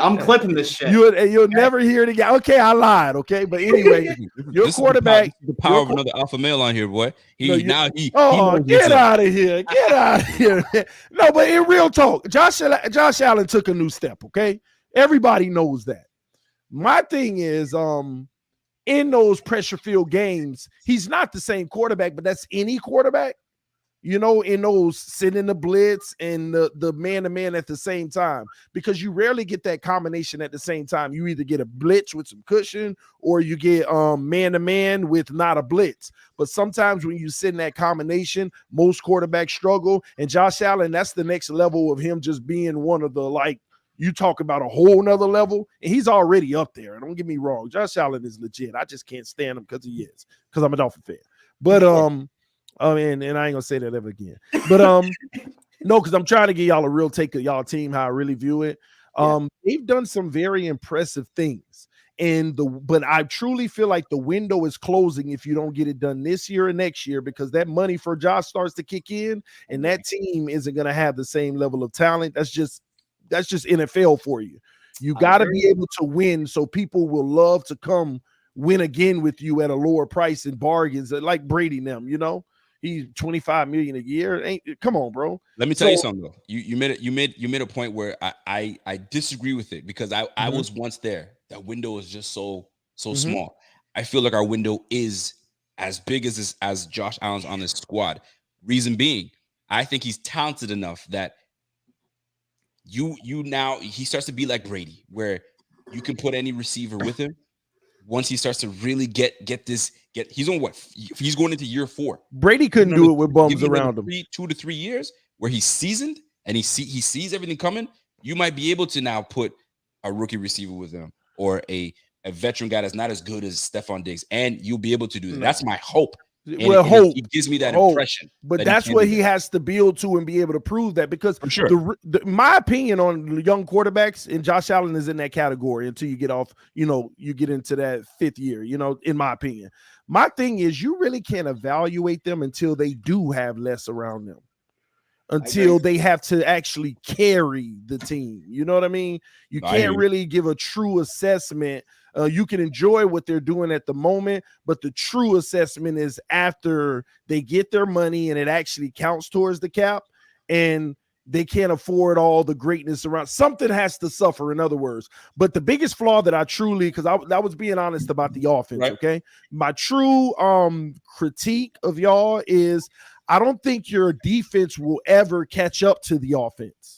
I'm clipping this shit. You'll never hear it again. Okay, I lied. Okay, but anyway, your quarterback, the power of another alpha male on here, boy. He knows get what's out of here. Get out of here. No, but in real talk, Josh Allen took a new step. Okay, everybody knows that. My thing is, in those pressure-filled games, he's not the same quarterback, but that's any quarterback. In those sitting the blitz and the man-to-man at the same time, because you rarely get that combination at the same time. You either get a blitz with some cushion or you get man-to-man with not a blitz. But sometimes when you sit in that combination, most quarterbacks struggle. And Josh Allen, that's the next level of him just being one of the, you talk about a whole nother level, and he's already up there. Don't get me wrong. Josh Allen is legit. I just can't stand him because he is, because I'm a Dolphin fan. But and I ain't gonna say that ever again. But no, because I'm trying to get y'all a real take of y'all team, how I really view it. They've done some very impressive things. But I truly feel like the window is closing if you don't get it done this year or next year, because that money for Josh starts to kick in, and that team isn't gonna have the same level of talent. That's just NFL for you. You got to be able to win so people will love to come win again with you at a lower price and bargains, like Brady and them. He's $25 million a year. Come on, bro. Let me tell you something though. You made a point where I disagree with it, because I was once there. That window is just so small. I feel like our window is as big as Josh Allen's on this squad. Reason being, I think he's talented enough that he starts to be like Brady, where you can put any receiver with him. Once he starts to really he's on what? He's going into year 4. Brady couldn't do it with bums around him. 2 to 3 years where he's seasoned and he sees everything coming. You might be able to now put a rookie receiver with him, or a veteran guy that's not as good as Stephon Diggs, and you'll be able to do that. That's my hope. Hope. It gives me that impression. But that's what he has to build to and be able to prove that, because my opinion on young quarterbacks, and Josh Allen is in that category until you get off, you get into that 5th year, in my opinion. My thing is, you really can't evaluate them until they do have less around them, until they have to actually carry the team. You know what I mean? You can't really give a true assessment. You can enjoy what they're doing at the moment, but the true assessment is after they get their money and it actually counts towards the cap, and they can't afford all the greatness around. Something has to suffer, in other words. But the biggest flaw that I truly, because I was being honest about the offense, okay? My true critique of y'all is, I don't think your defense will ever catch up to the offense.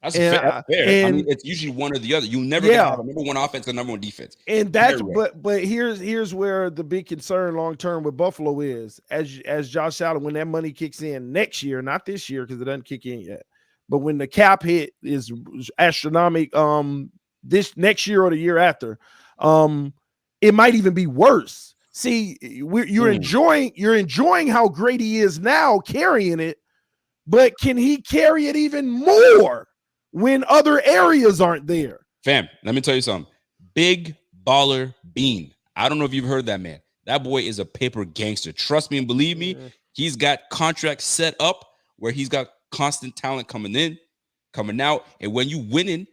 That's fair. It's usually one or the other. You never have a number one offense and number one defense. And that's but here's where the big concern long term with Buffalo is, as Josh Allen, when that money kicks in next year, not this year because it doesn't kick in yet, but when the cap hit is astronomical, this next year or the year after, it might even be worse. See, you're enjoying how great he is now carrying it, but can he carry it even more when other areas aren't there? Fam, let me tell you something. Big Baller Bean. I don't know if you've heard that man. That boy is a paper gangster. Trust me and believe me. He's got contracts set up where he's got constant talent coming in, coming out. And when you winning,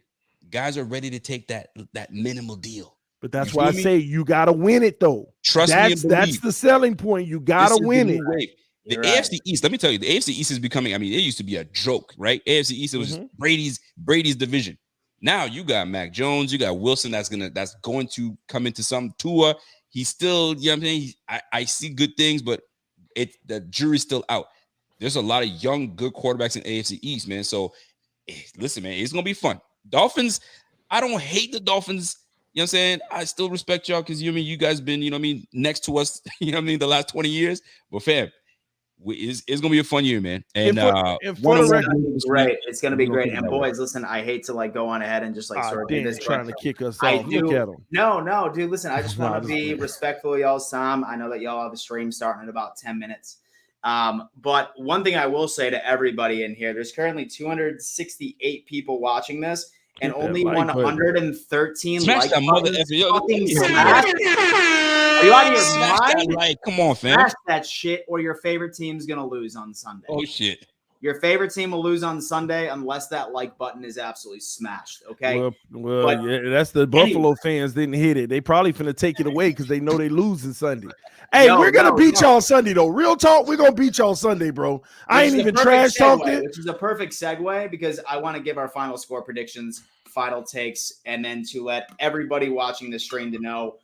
guys are ready to take that minimal deal. But that's why I say you got to win it, though. Trust me and believe. That's the selling point. You got to win it. The AFC East, let me tell you, the AFC East is becoming, it used to be a joke, right? AFC East, it was Brady's division. Now you got Mac Jones, you got Wilson that's going to come into some. Tua, he's still, you know what I'm saying? I see good things, but the jury's still out. There's a lot of young, good quarterbacks in AFC East, man. So listen, man, it's gonna be fun. Dolphins, I don't hate the Dolphins. You know what I'm saying? I still respect y'all because you guys been, next to us, the last 20 years. But fam, it's gonna be a fun year, man. And it's gonna be great. And boys, listen, I hate to go on ahead and just sort of do this, trying to kick us off. Look at him. No, dude. Listen, I just want to be respectful of y'all's time. I know that y'all have a stream starting in about 10 minutes. But one thing I will say to everybody in here, there's currently 268 people watching this, and Hit that only like button. 113 Smash like that mother buttons. effing. Yo, Fucking let me hear smash. that. Are you out of your Smash that mind? like. Come on, fam. Smash that shit, or your favorite team's gonna lose on Sunday. Oh shit. Your favorite team will lose on Sunday unless that like button is absolutely smashed. Okay. Well, But yeah, that's the Buffalo fans didn't hit it. They probably finna take it away because they know they losing Sunday. Hey, we're gonna beat y'all Sunday though. Real talk, we're gonna beat y'all Sunday, bro. I ain't even trash talking. Which is a perfect segue because I want to give our final score predictions, final takes, and then to let everybody watching the stream to know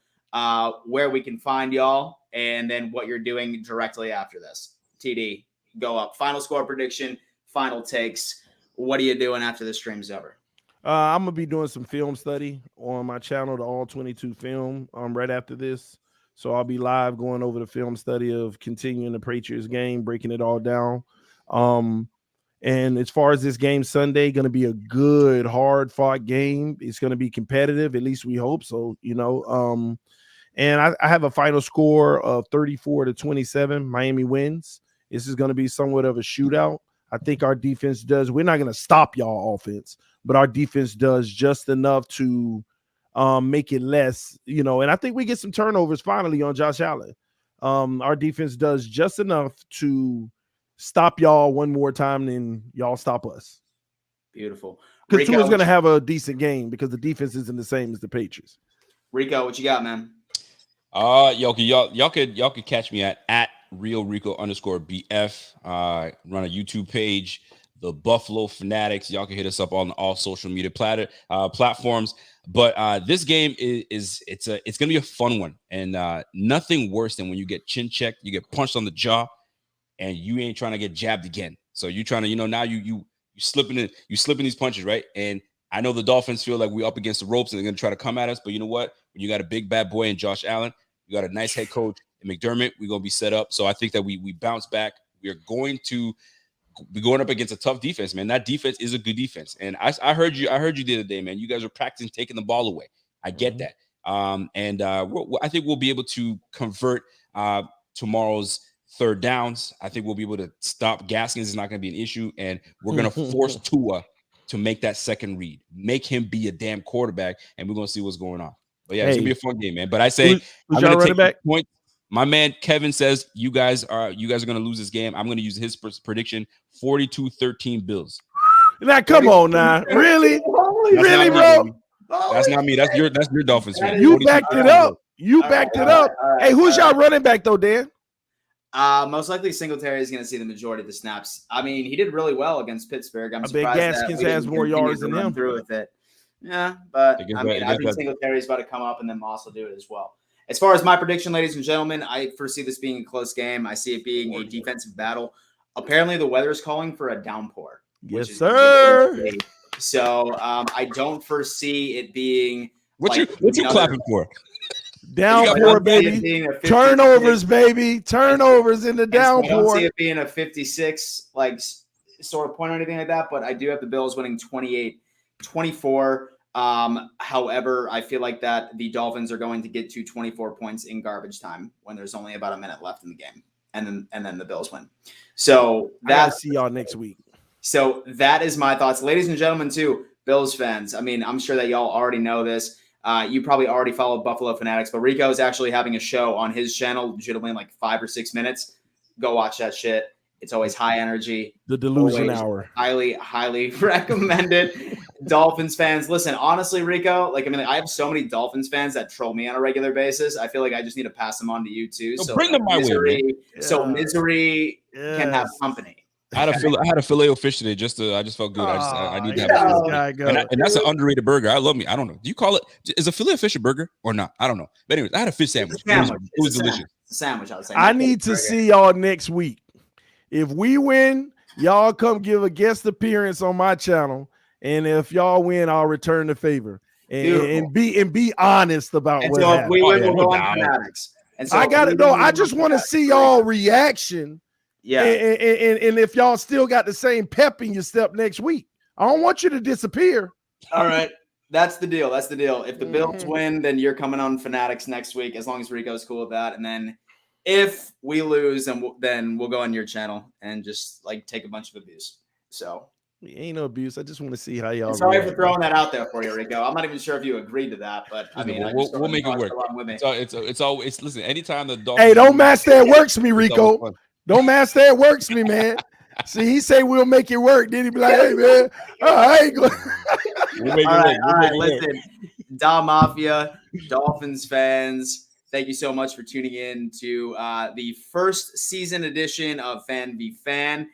where we can find y'all and then what you're doing directly after this. TD, go up. Final score prediction, final takes. What are you doing after the stream's over? I'm gonna be doing some film study on my channel, the All 22 Film, right after this. So I'll be live going over the film study of continuing the Patriots game, breaking it all down. And as far as this game Sunday, going to be a good, hard-fought game. It's going to be competitive, at least we hope so, you know. And I have a final score of 34-27. Miami wins. This is going to be somewhat of a shootout. I think our defense does. We're not going to stop y'all offense, but our defense does just enough to make it less, you know. And I think we get some turnovers finally on Josh Allen. Our defense does just enough to stop y'all one more time than y'all stop us. Beautiful. Because Tua's going to have a decent game because the defense isn't the same as the Patriots. Rico, what you got, man? Y'all could catch me at RealRico_BF. Run a YouTube page, the Buffalo Fanatics. Y'all can hit us up on all social media platforms. But this game it's gonna be a fun one, and nothing worse than when you get chin checked, you get punched on the jaw, and you ain't trying to get jabbed again. So you're trying to, now you slipping these punches, right? And I know the Dolphins feel like we're up against the ropes and they're gonna try to come at us, but you know what? When you got a big bad boy in Josh Allen, you got a nice head coach in McDermott, we're gonna be set up. So I think that we bounce back. We are going to be going up against a tough defense, man. That defense is a good defense. And I heard you the other day, man. You guys are practicing taking the ball away. I get that. I think we'll be able to convert tomorrow's third downs. I think we'll be able to stop Gaskins. It's not going to be an issue. And we're going to force Tua to make that second read, make him be a damn quarterback, and we're going to see what's going on. But yeah, it's going to be a fun game, man. But I say, I'm going to take back point. My man Kevin says you guys are going to lose this game. I'm going to use his prediction: 42-13 Bills. Now, come on, now, really, really, bro. That's not me. That's your Dolphins fan. You backed it up. You backed it up. Hey, who's y'all running back though, Dan? Most likely Singletary is going to see the majority of the snaps. I mean, he did really well against Pittsburgh. I'm surprised Gaskins has more yards than him. Through with it. Yeah, but I think Singletary is about to come up and then Moss will do it as well. As far as my prediction, ladies and gentlemen, I foresee this being a close game. I see it being a defensive battle. Apparently, the weather is calling for a downpour. Yes, sir. So I don't foresee it being. What you clapping for? Downpour, baby. Turnovers, baby. Turnovers in the downpour. I don't see it being a 56 sort of point or anything like that. But I do have the Bills winning 28-24. However, I feel like that the Dolphins are going to get to 24 points in garbage time when there's only about a minute left in the game, and then the Bills win. So that's see y'all next week. So that is my thoughts, ladies and gentlemen, too, Bills fans. I mean, I'm sure that y'all already know this. You probably already follow Buffalo Fanatics, but Rico is actually having a show on his channel, legitimately in like 5 or 6 minutes. Go watch that shit. It's always high energy. The Delusion Hour. Highly, highly recommended. Dolphins fans, listen, honestly, Rico, I have so many Dolphins fans that troll me on a regular basis. I feel like I just need to pass them on to you too. So bring them my way. So misery can have company. I had a filet fish today. I just felt good. I need to have and that's an underrated burger. I love me. I don't know. Do you call it? Is a filet fish a burger or not? I don't know. But anyways, I had a fish sandwich. It was delicious. Sandwich. I would say. I need to see y'all next week. If we win, y'all come give a guest appearance on my channel, and if y'all win, I'll return the favor and be honest about what happened. If we win, we'll go on Fanatics. And so I got it. No, I just want to see y'all reaction. Yeah, and if y'all still got the same pep in your step next week, I don't want you to disappear. All right, that's the deal. If the Bills win, then you're coming on Fanatics next week, as long as Rico's cool with that, and then. If we lose, then we'll go on your channel and just take a bunch of abuse. So Ain't no abuse. I just want to see how y'all. Sorry react. for throwing that out there for you, Rico. I'm not even sure if you agreed to that, but I mean, we'll make it work. Along with me. It's always listen. Anytime the Dolphins, Hey, don't match that works me, Rico. Don't match that works me, man. See, he say we'll make it work. Then he be like, hey, man, I ain't going. All right. Listen, Da Mafia, Dolphins fans, thank you so much for tuning in to the first season edition of Fan v Fan.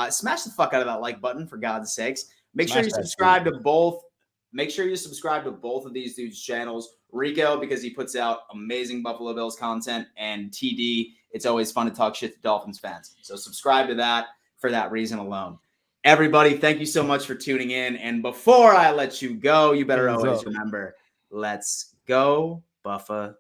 Smash the fuck out of that like button, for God's sakes. Make sure you subscribe to both. Make sure you subscribe to both of these dudes' channels. Rico, because he puts out amazing Buffalo Bills content, and TD, it's always fun to talk shit to Dolphins fans. So subscribe to that for that reason alone. Everybody, thank you so much for tuning in. And before I let you go, you better always remember, let's go Buffalo.